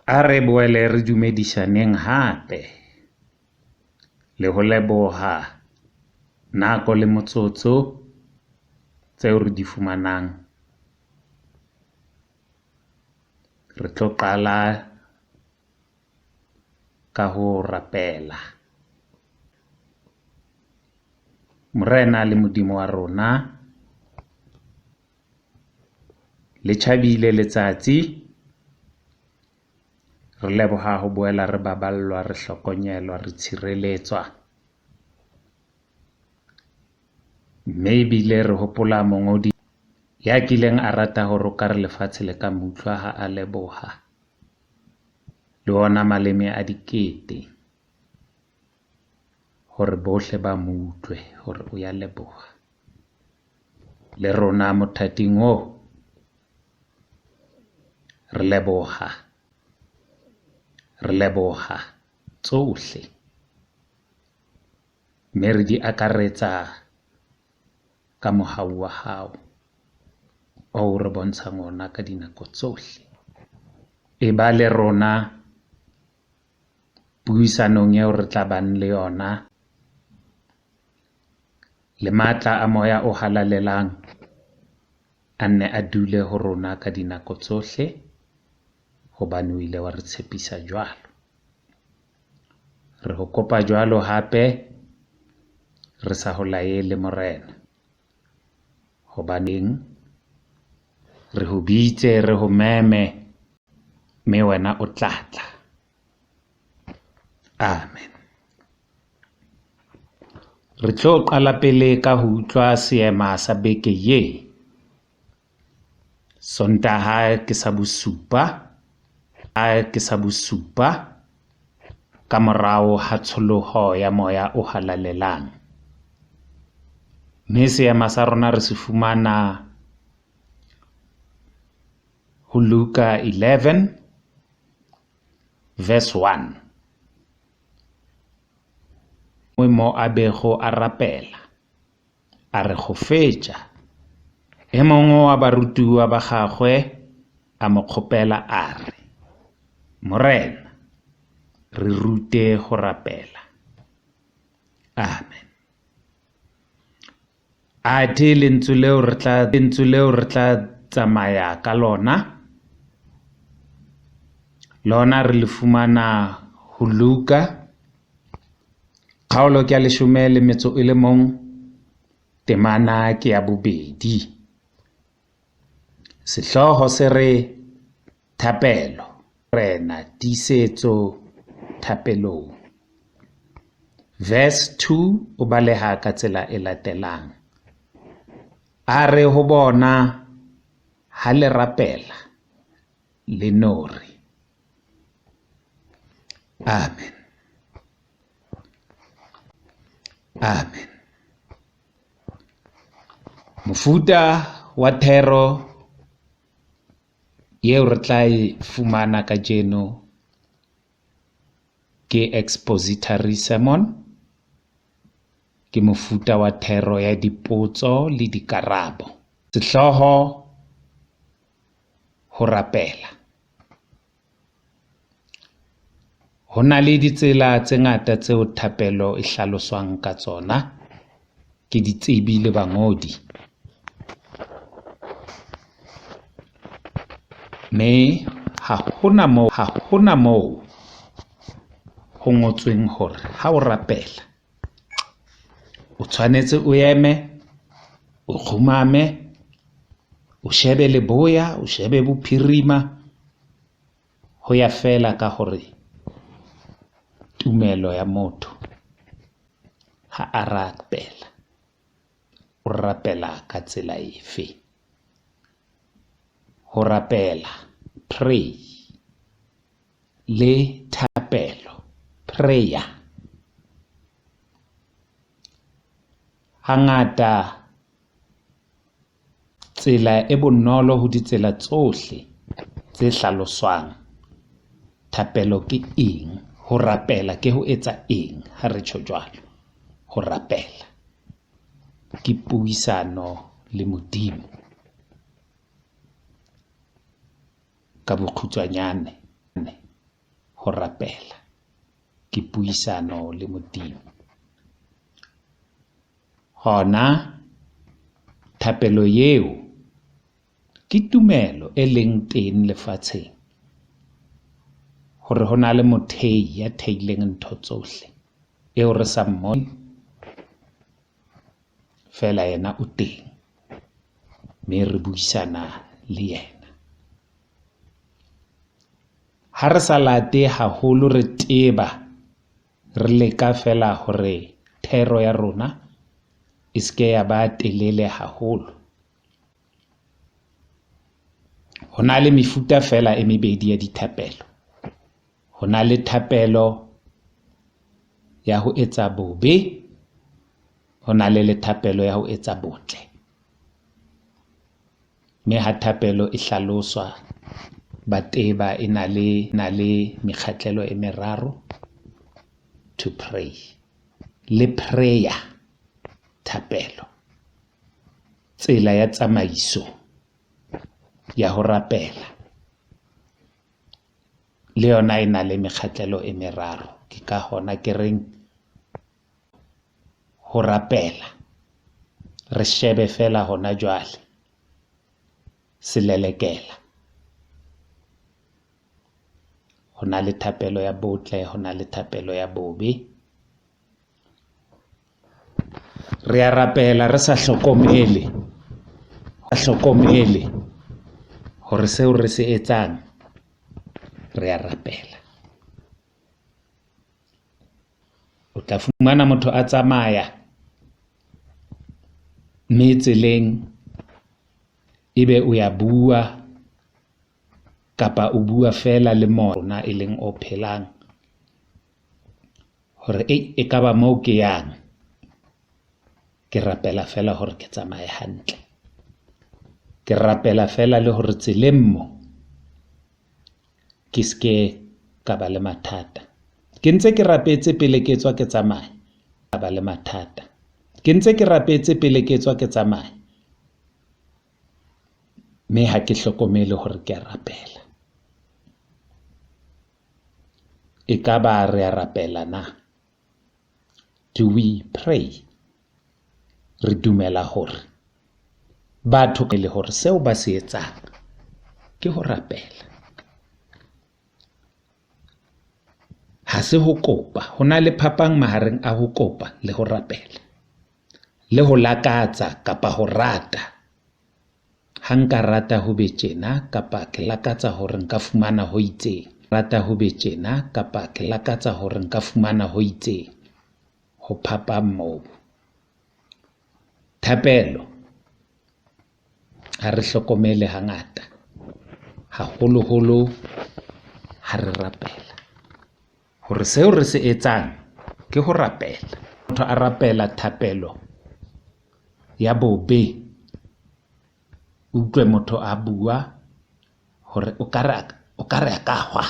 A re boele re dumedisaneng hape le ho leboha nako le motsotso tseo re di fumanang. Re tlo qala ka ho rapela. Morena le Modimo wa rona, le tjhabile letsatsi, re leboha ho boela re baballwa, re hlokonyelwa, re tshireletswa. Mme ebile re hopola mongodi ya kileng a rata ho roka re lefatshe le ka mutlwa ha a leboha. Le ona maleme a dikete hore bohle ba mutlwe hore o ya leboha. Le rona mothating o re leboha tsohle, mme re di akaretsa ka mohau wa hao o re bontshang ona ka dinako tsohle. E ba le rona puisanong eo re tla bang le yona, le matla a moya o halalelang a nne a dule ho rona ka dinako tsohle, hobane o ile wa re tshepisa jwalo. Re ho kopa jwalo hape re sa ho laele Morena, hobaneng re ho bitse, re ho meme, mme wena o tlatla. Amen. Re tlo qala pele ka ho utlwa seema sa beke ye. Sontaga ke sa bosupa ka morao ha tsholoho ya moya o halalelang. Mme seema sa rona re se fumana ho Luka 11 verse 1. Mo a bego a rapela, a re go fetša, e mongwe wa barutiwa ba gagwe a mo kgopela a re, Morena, re rute go rapela. Amen. Athe lentswe leo re tla tsamaya ka lona re le fumana ho Luka kgaolo ke ya 11 temana ke ya 2. Sehlooho se re Thapelo, Morena, Tiisetso, Thapelong. Verse 2 o baleha ka tsela e latelang. A re ho bona ha le rapela le nori. Amen. Amen. Mofuta wa Thero yeo re tla e fumana ka jeno ke expository sermon, ke mofuta wa Thero ya dipotso le dikarabo. Sehlooho ho rapela. Ho na le ditsela tse ngata tseo thapelo e hlaloswang ka tsona ke ditsebi le bangodi. Mme ha hona moo ho ngotsweng hore ha o rapela o tshwanetse o eme, o khumame, o shebe leboya, o shebe bophirima, ho ya fela ka hore tumelo ya motho ha a rapela, o rapela ka tsela efe. Ho rapela, pray, le thapelo, prayer. Hangata tsela e bonolo ho ditsela tsohle tse hlaloswang. Thapelo ke eng? Ho rapela ke ho etsa eng? Ha re tjho jwalo, ho rapela ke puisano le Modimo ka bokgutshwanyane. ho rapela ke puisano le Modimo. Hona thapelo eo ke tumelo e leng teng lefatsheng hore ho na le mothehi ya theileng ntho tsohle eo re sa mmone fela yena o teng, mme re buisana le yena. Ha re sa late haholo re teba re leka fela hore Thero ya rona e seke ya ba telele haholo. Ho na le mefuta fela e mebedi ya dithapelo. Ho na le thapelo ya ho etsa bobe, ho na le thapelo ya ho etsa botle. Mme ha thapelo e hlaloswa, bateba e na le mekgatlelo e meraro: to pray, le prayer, thapelo, tsela ya tsamaiso ya ho rapela, le yona e na le mekgatlelo e meraro. Ke ka hona ke reng ho rapela re shebe fela hona jwale selelekela. Ho na le thapelo ya botle, ho na le thapelo ya bobe. Re a rapela re sa hlokomele hore seo re se etsang re a rapela. O tla fumana motho a tsamaya mme tseleng ebe o ya bua, kapa o bua fela le Morena e leng o phelang hore e ka ba moo ke yang, ke rapela fela hore ke tsamaye hantle. Ke rapela fela le hore tseleng mo ke seke ka ba le mathata. Ke ntse ke rapetse pele ke tswa ke tsamaya ka ba le mathata. Ke ntse ke rapetse pele ke tswa ke tsamaya, mme ha ke hlokomele hore ke a rapela. E ka ba re a rapela na? Do we pray? Re dumela hore batho le hore seo ba se etsang ke ho rapela, ha se ho kopa. Ho na le phapang mahareng a ho kopa le ho rapela, le ho lakatsa kapa ho rata. Ha nka rata ho be tjena, kapa ke lakatsa hore nka fumana ho itseng. Rata ho be tjena, kapa ke lakatsa hore nka fumana ho itseng. Ho phapang moo. Thapelo ha re hlokomele hangata, haholoholo ha re rapela hore seo re se etsang ke ho rapela. Motho a rapela thapelo ya bobe, utlwe motho a bua hore o ka re a ka hwa,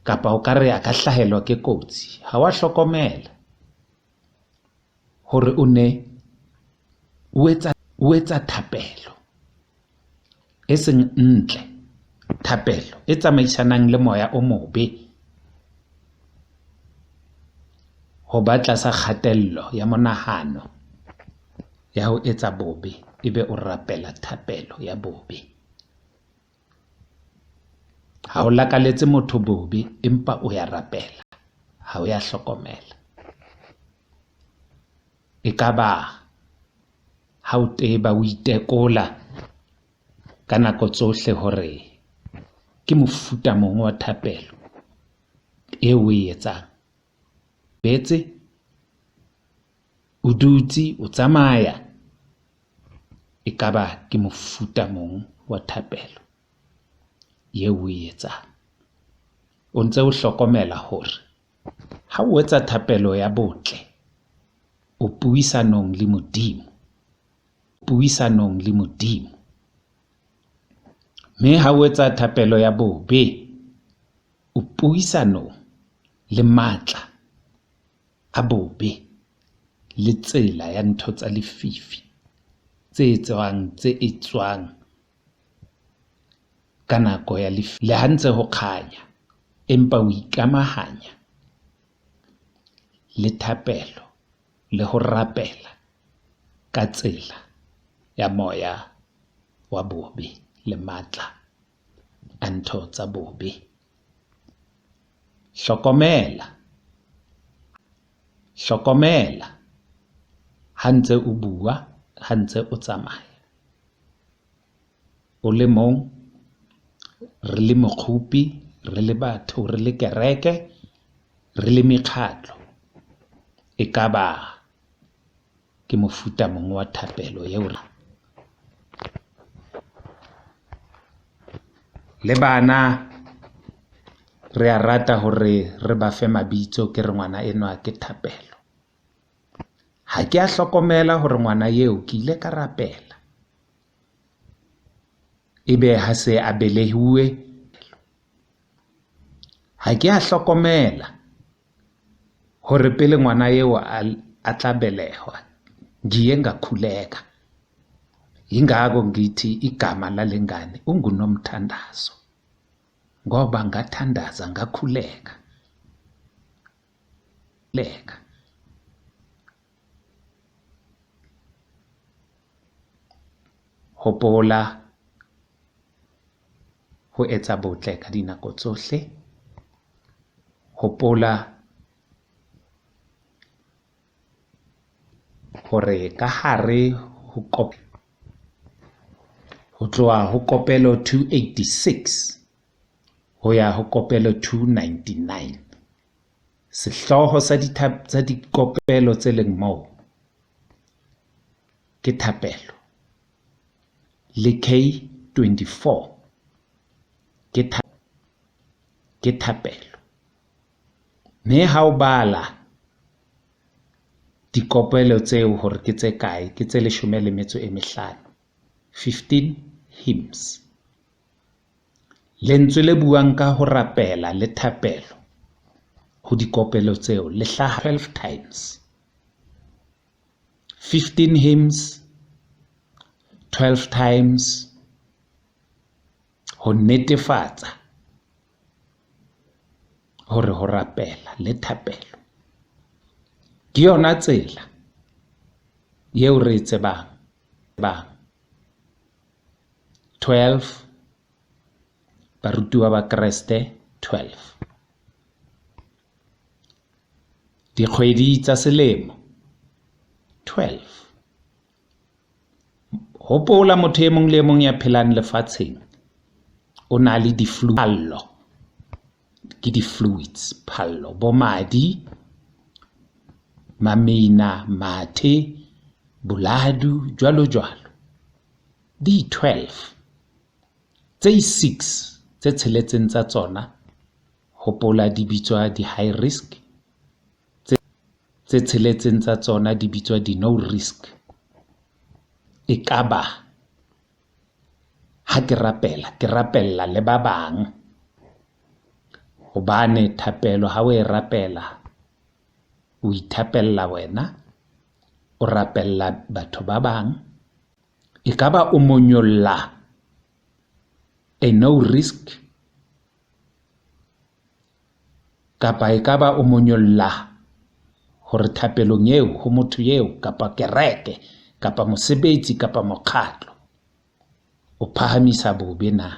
kapa o ka re a ka hlahelwa ke kotsi. Ha wa hlokomela hore o ne o etsa thapelo e seng ntle, thapelo e tsamaisanang le moya o mobe, ho ba tlasa kgatello ya monahano ya ho etsa bobe, ebe o rapela thapelo ya bobe. Ha o lakaletse motho bobe empa o ya rapela, ha o ya hlokomela. E ka ba ha o teba o itekola ka nako tsohle hore ke mofuta mongwe wa thapelo eo o e etsang. Betse o dutse o tsamaya, e ka ba ke mofuta mongwe wa thapelo eo o e etsang. O ntse o hlokomela hore ha o etsa thapelo ya botle, o puisanong le Modimo, mme ha o etsa thapelo ya bobe, o puisanong le matla a bobe le tsela ya ntho tsa lefifi tse etswang ka nako ya le ha ntse ho kganya, empa o ikamahanya le thapelo le ho rapela ka tsela ya moya wa bobe le matla a ntho tsa bobe. Hlokomela ha ntse o bua, ha ntse o tsamaya, o le mong, re le mokgopi, re le batho, re le kereke, re le mekgatlo, e ka ba ke mofuta mongwe wa thapelo eo. Le bana re a rata hore re ba fe mabitso, ke re ngwana enwa ke Thapelo. Ha ke a hlokomela hore ngwana eo ke ile ka rapela, ebe ha se a belehiwe, ha ke a hlokomela hore pele ngwana eo a tla belehwa ngiye ngakhuleka. Yingako ngithi igama lale ngane ungunomthandazo, ngoba ngathandaza ngakhuleka. Hopola ho etsa botle ka dinako tsohle. Hopola hore ka hare ho tloha ho kopelo 286 ho ya ho kopelo 299, sehlooho sa dikopelo tse leng moo ke thapelo, le K24 ke thapelo. Mme ha o bala dikopelo tseo hore ke tse kae, ke tse 15, 15 hymns. Lentswe le buang ka ho rapela le thapelo ho dikopelo tseo le hlaha 12 times. 15 hymns, 12 times, ho netefatsa hore ho rapela le thapelo ke yona tsela yeo re tsebang. 12 barutiwa ba Kreste, 12 dikgwedi tsa selemo, 12. Hopola motho e mong le mong ya phelang lefatsheng o na le phallo, ke di-fluids, phallo, bo madi, mamina, mathe, boladu, jwalo jwalo. Di 12 tse 6 tse tsheletseng tsa tsona, hopola di bitswa di-high risk, tse tsheletseng tsa tsona di bitswa di-no risk. E ka ba ha ke rapella le ba bang, hobane thapelo ha o e rapela o ithapella wena, o rapella batho ba bang. E ka ba o monyolla a no risk, kapa e ka ba o monyolla hore thapelong eo ho motho eo, kapa kereke, kapa mosebetsi, kapa mokgatlo o phahamisa bobe na.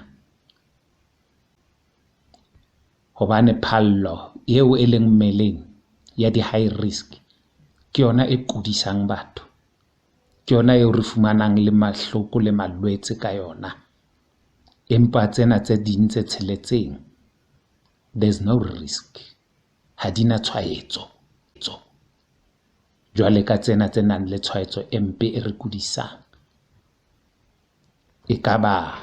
Hobane phallo eo e leng mmeleng ya di-high risk ke yona e kudisang batho, ke yona eo re fumanang le mahloko le malwetse ka yona. Empa tsena tse ding tse tsheletseng, there's no risk, ha di na tshwaetso. Jwale ka tsena tse nang le tshwaetso e mpe e re kudisang, e ka ba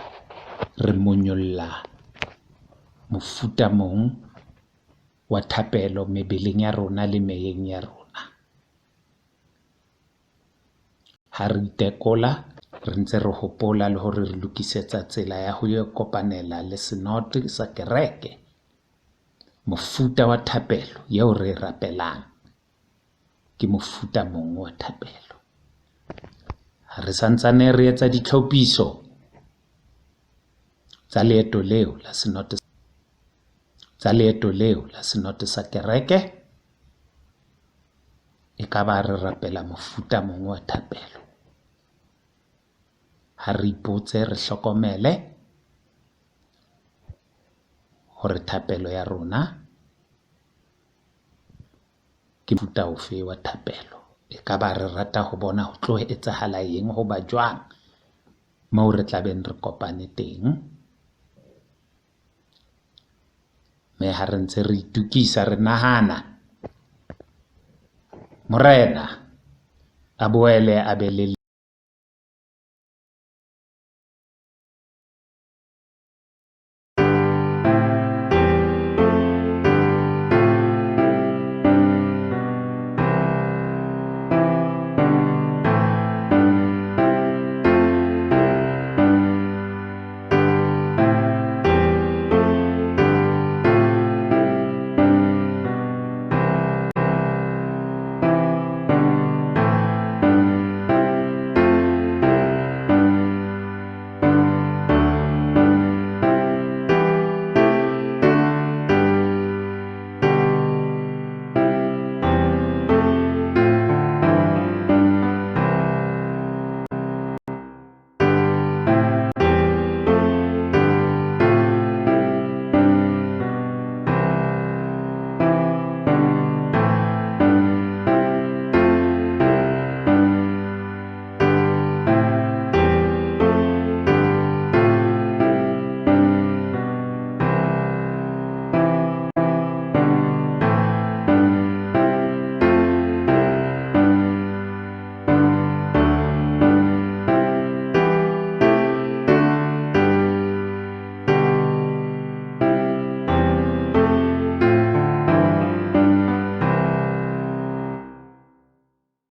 re monyolla mofuta mong wa thapelo mebeleng ya rona le meyeng ya rona. Ha re itekola, re ntse re hopola le hore re lokisetsa tsela ya ho kopanela le senote sa kereke, mofuta wa thapelo yeo re rapelang ke mofuta mongwe wa thapelo. Re santsane re etsa ditlhophiso tsa leeto leo la senote sa kereke, e ka ba re rapela mofuta mongwe wa thapelo. Ha re ipotse, re hlokomele hore thapelo ya rona ke mofuta ofe wa thapelo. E ka ba re rata ho bona ho tlo etsahala eng, ho ba jwang moo re tlabeng re kopane teng. Mme ha re ntse re itukisa, re nahana Morena a boele a be le